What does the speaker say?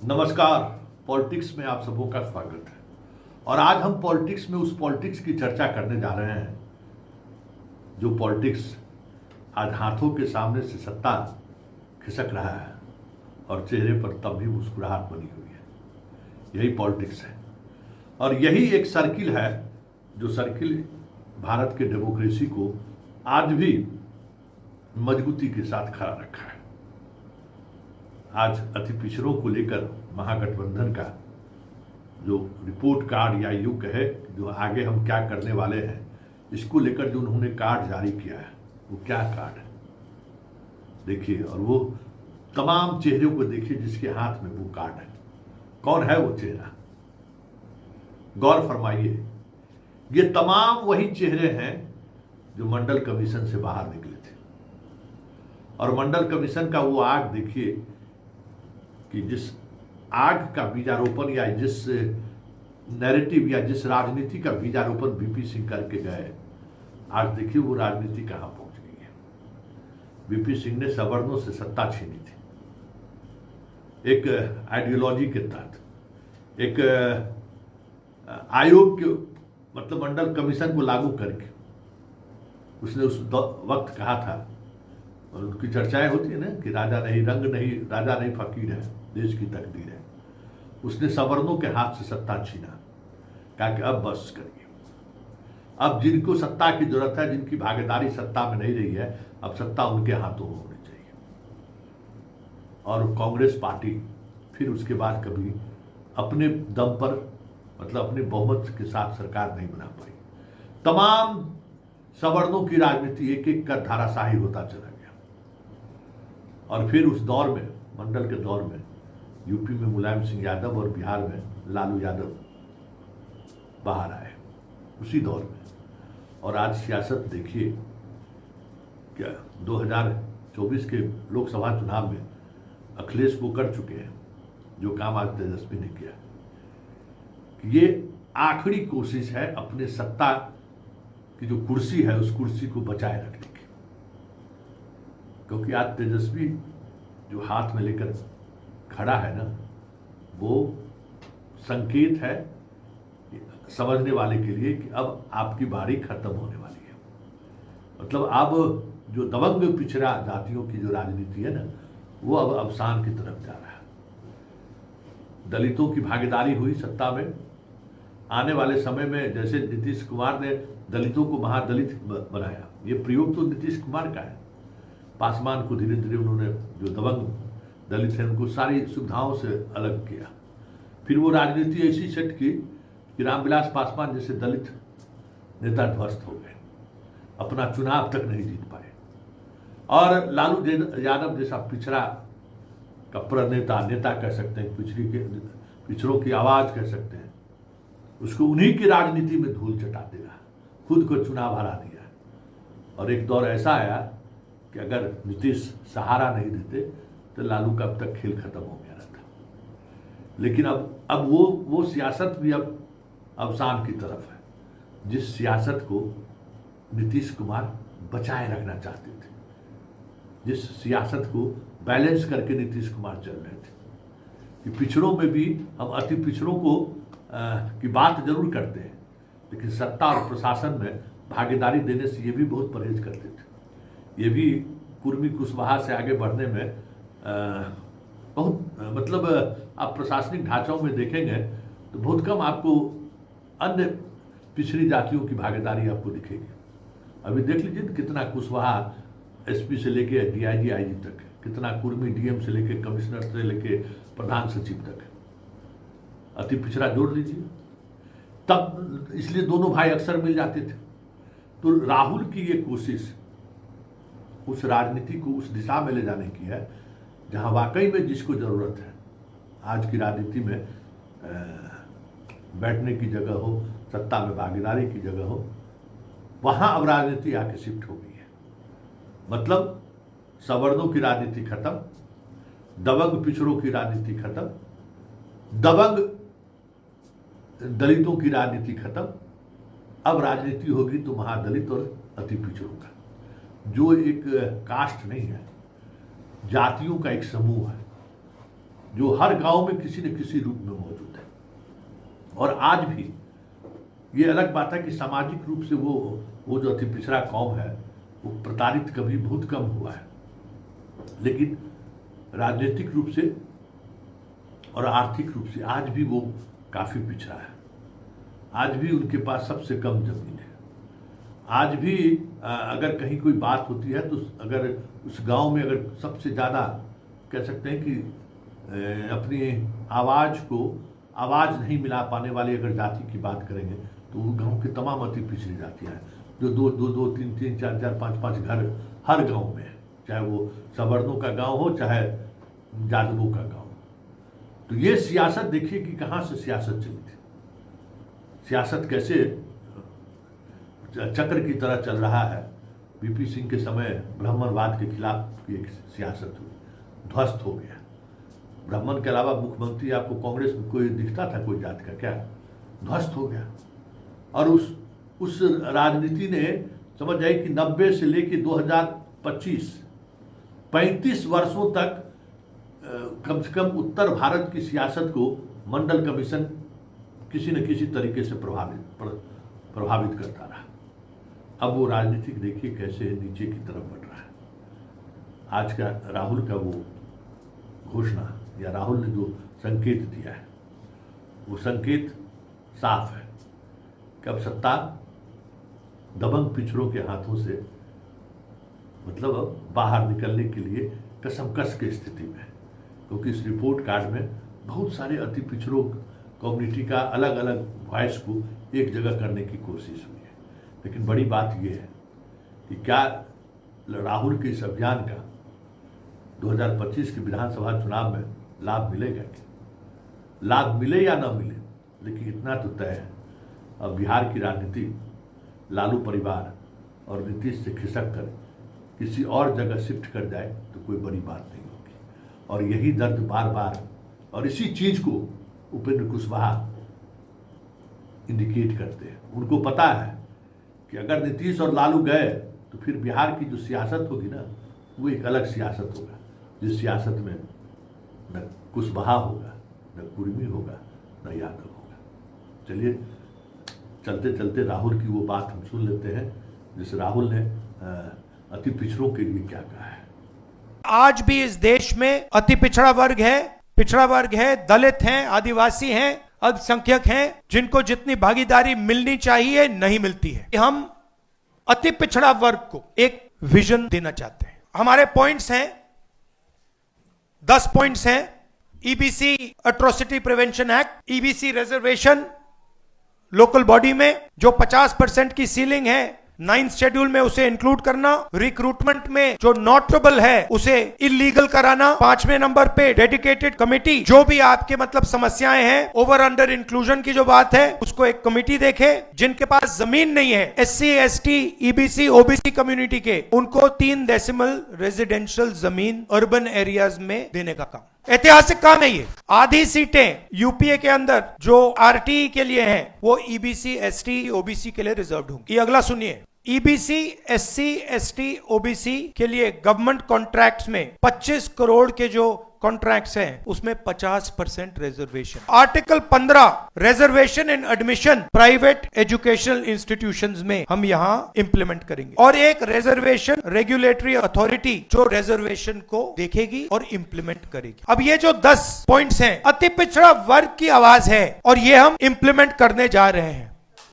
नमस्कार। पॉलिटिक्स में आप सबों का स्वागत है। और आज हम पॉलिटिक्स में उस पॉलिटिक्स की चर्चा करने जा रहे हैं जो पॉलिटिक्स आज हाथों के सामने से सत्ता खिसक रहा है और चेहरे पर तब भी मुस्कुराहट बनी हुई है। यही पॉलिटिक्स है और यही एक सर्किल है जो सर्किल भारत के डेमोक्रेसी को आज भी मजबूती के साथ खड़ा रखा है। आज अति पिछड़ों को लेकर महागठबंधन का जो रिपोर्ट कार्ड या यूं कहे जो आगे हम क्या करने वाले हैं इसको लेकर जो उन्होंने कार्ड जारी किया है वो क्या कार्ड है देखिए, और वो तमाम चेहरों को देखिए जिसके हाथ में वो कार्ड है। कौन है वो चेहरा? गौर फरमाइए, ये तमाम वही चेहरे हैं जो मंडल कमीशन से बाहर निकले थे। और मंडल कमीशन का वो आग देखिए कि जिस आग का बीजारोपण या जिस नैरेटिव या जिस राजनीति का बीजारोपण वीपी सिंह करके गए, आज देखिए वो राजनीति कहाँ पहुंच गई है। वीपी सिंह ने सवर्णों से सत्ता छीनी थी, एक आइडियोलॉजी के तहत, एक आयोग के मतलब मंडल कमीशन को लागू करके उसने उस वक्त कहा था, और उनकी चर्चाएं होती है ना कि राजा नहीं रंग नहीं, राजा नहीं फकीर है, देश की तकदीर है। उसने सवर्णों के हाथ से सत्ता छीना, कहा कि अब बस करिए, अब जिनको सत्ता की जरूरत है, जिनकी भागीदारी सत्ता में नहीं रही है, अब सत्ता उनके हाथों में होनी चाहिए। और कांग्रेस पार्टी फिर उसके बाद कभी अपने दम पर मतलब अपने बहुमत के साथ सरकार नहीं बना पाई। तमाम सवर्णों की राजनीति एक एक कर धाराशाही होता चला गया। और फिर उस दौर में, मंडल के दौर में, यूपी में मुलायम सिंह यादव और बिहार में लालू यादव बाहर आए उसी दौर में। और आज सियासत देखिए, क्या 2024 के लोकसभा चुनाव में अखिलेश वो कर चुके हैं जो काम आज तेजस्वी ने किया। ये आखिरी कोशिश है अपने सत्ता की जो कुर्सी है उस कुर्सी को बचाए रखने की, क्योंकि आज तेजस्वी जो हाथ में लेकर खड़ा है ना, वो संकेत है समझने वाले के लिए कि अब आपकी बारी खत्म होने वाली है। मतलब अब जो दबंग पिछड़ा जातियों की जो राजनीति है ना, वो अब अवसान की तरफ जा रहा है। दलितों की भागीदारी हुई सत्ता में। आने वाले समय में जैसे नीतीश कुमार ने दलितों को महादलित बनाया, ये प्रयोग तो नीतीश कुमार का है। पासवान को धीरे धीरे उन्होंने जो दबंग दलित हैं उनको सारी सुविधाओं से अलग किया। फिर वो राजनीति ऐसी सेट की कि रामविलास पासवान जैसे दलित नेता ध्वस्त हो गए, अपना चुनाव तक नहीं जीत पाए। और लालू यादव जैसा पिछड़ा का प्रणेता, नेता कह सकते हैं, पिछड़ों की आवाज कह सकते हैं, उसको उन्हीं की राजनीति में धूल चटा देगा, खुद को चुनाव हरा दिया। और एक दौर ऐसा आया कि अगर नीतीश सहारा नहीं देते तो लालू का अब तक खेल खत्म हो गया रहता। लेकिन अब वो सियासत भी अब अवसान की तरफ है, जिस सियासत को नीतीश कुमार बचाए रखना चाहते थे, जिस सियासत को बैलेंस करके नीतीश कुमार चल रहे थे कि पिछड़ों में भी हम अति पिछड़ों को की बात जरूर करते हैं, लेकिन सत्ता और प्रशासन में भागीदारी देने से ये भी बहुत परहेज करते थे। ये भी कुर्मी कुशवाहा से आगे बढ़ने में बहुत मतलब आप प्रशासनिक ढांचों में देखेंगे तो बहुत कम आपको अन्य पिछड़ी जातियों की भागीदारी आपको दिखेगी। अभी देख लीजिए कितना कुशवाहा एसपी से लेके डीआईजी आईजी तक, कितना कुर्मी डीएम से लेके कमिश्नर से लेके प्रधान सचिव तक, अति पिछड़ा जोड़ लीजिए। तब इसलिए दोनों भाई अक्सर मिल जाते थे। तो राहुल की ये कोशिश उस राजनीति को उस दिशा में ले जाने की है जहां वाकई में जिसको जरूरत है, आज की राजनीति में बैठने की जगह हो, सत्ता में भागीदारी की जगह हो, वहां अब राजनीति आके शिफ्ट हो गई है। मतलब सवर्णों की राजनीति खत्म, दबंग पिछड़ों की राजनीति खत्म, दबंग दलितों की राजनीति खत्म। अब राजनीति होगी तो महादलित और अति पिछड़ों का, जो एक कास्ट नहीं है, जातियों का एक समूह है। जो हर गांव में किसी न किसी रूप में मौजूद है। और आज भी ये अलग बात है कि सामाजिक रूप से वो जो अति पिछड़ा कौम है वो प्रताड़ित कभी बहुत कम हुआ है, लेकिन राजनीतिक रूप से और आर्थिक रूप से आज भी वो काफ़ी पिछड़ा है। आज भी उनके पास सबसे कम जमीन है। आज भी अगर कहीं कोई बात होती है तो अगर उस गांव में अगर सबसे ज़्यादा कह सकते हैं कि अपनी आवाज़ नहीं मिला पाने वाली अगर जाति की बात करेंगे तो वो गांव के तमाम अति पिछड़ी जातियाँ हैं, जो दो तीन चार पाँच घर हर गांव में है, चाहे वो सवर्णों का गांव हो चाहे यादवों का गांव। तो ये सियासत देखिए कि कहाँ से सियासत चली थी, सियासत कैसे चक्र की तरह चल रहा है। वीपी सिंह के समय ब्राह्मणवाद के खिलाफ एक सियासत हुई, ध्वस्त हो गया। ब्राह्मण के अलावा मुख्यमंत्री आपको कांग्रेस में कोई दिखता था कोई जात का, क्या ध्वस्त हो गया। और उस राजनीति ने समझ जाए कि 90 से लेके 2025 35 वर्षों तक कम से कम उत्तर भारत की सियासत को मंडल कमीशन किसी न किसी तरीके से प्रभावित करता रहा। अब वो राजनीतिक देखिए कैसे नीचे की तरफ बढ़ रहा है। आज का राहुल का वो घोषणा या राहुल ने जो संकेत दिया है वो संकेत साफ है कि अब सत्ता दबंग पिछड़ों के हाथों से मतलब अब बाहर निकलने के लिए कसमकस की स्थिति में है, क्योंकि इस रिपोर्ट कार्ड में बहुत सारे अति पिछड़ों कम्युनिटी का अलग अलग वॉइस को एक जगह करने की कोशिश हुई है। लेकिन बड़ी बात यह है कि क्या राहुल के इस अभियान का 2025 के विधानसभा चुनाव में लाभ मिलेगा? लाभ मिले या ना मिले, लेकिन इतना तो तय है अब बिहार की राजनीति लालू परिवार और नीतीश से खिसक कर किसी और जगह शिफ्ट कर जाए तो कोई बड़ी बात नहीं होगी। और यही दर्द बार बार और इसी चीज़ को उपेंद्र कुशवाहा इंडिकेट करते हैं। उनको पता है कि अगर नीतीश और लालू गए तो फिर बिहार की जो सियासत होगी ना वो एक अलग सियासत होगा, जिस सियासत में न कुशवाहा होगा, न कुर्मी होगा, न यादव होगा। चलिए चलते चलते राहुल की वो बात हम सुन लेते हैं जिस राहुल ने अति पिछड़ों के लिए क्या कहा है। आज भी इस देश में अति पिछड़ा वर्ग है, दलित हैं, आदिवासी हैं, अल्पसंख्यक हैं, जिनको जितनी भागीदारी मिलनी चाहिए नहीं मिलती है। हम अति पिछड़ा वर्ग को एक विजन देना चाहते हैं। हमारे पॉइंट्स हैं 10 पॉइंट्स हैं। EBC atrocity prevention act, EBC reservation local body में जो 50% की सीलिंग है 9th शेड्यूल में उसे इंक्लूड करना, रिक्रूटमेंट में जो नॉटेबल है उसे इलीगल कराना, 5वें नंबर पे डेडिकेटेड कमेटी, जो भी आपके मतलब समस्याएं हैं, ओवर अंडर इंक्लूजन की जो बात है उसको एक कमेटी देखे। जिनके पास जमीन नहीं है SC ST EBC OBC community के, उनको 3 डेसिमल रेजिडेंशियल जमीन अर्बन एरियाज में देने का काम। ऐतिहासिक काम है ये। आधी सीटें यूपीए के अंदर जो RTE के लिए हैं वो EBC ST OBC के लिए रिजर्व्ड होंगी। ये अगला सुनिए, EBC SC ST OBC के लिए गवर्नमेंट कॉन्ट्रैक्ट्स में 25 करोड़ के जो कॉन्ट्रैक्ट्स हैं उसमें 50% रिजर्वेशन। आर्टिकल 15 रिजर्वेशन इन एडमिशन प्राइवेट एजुकेशनल इंस्टीट्यूशंस में हम यहां इंप्लीमेंट करेंगे। और एक रिजर्वेशन रेगुलेटरी अथॉरिटी जो रिजर्वेशन को देखेगी और इंप्लीमेंट करेगी। अब ये जो 10 पॉइंट्स हैं अति पिछड़ा वर्ग की आवाज है और ये हम इंप्लीमेंट करने जा रहे हैं।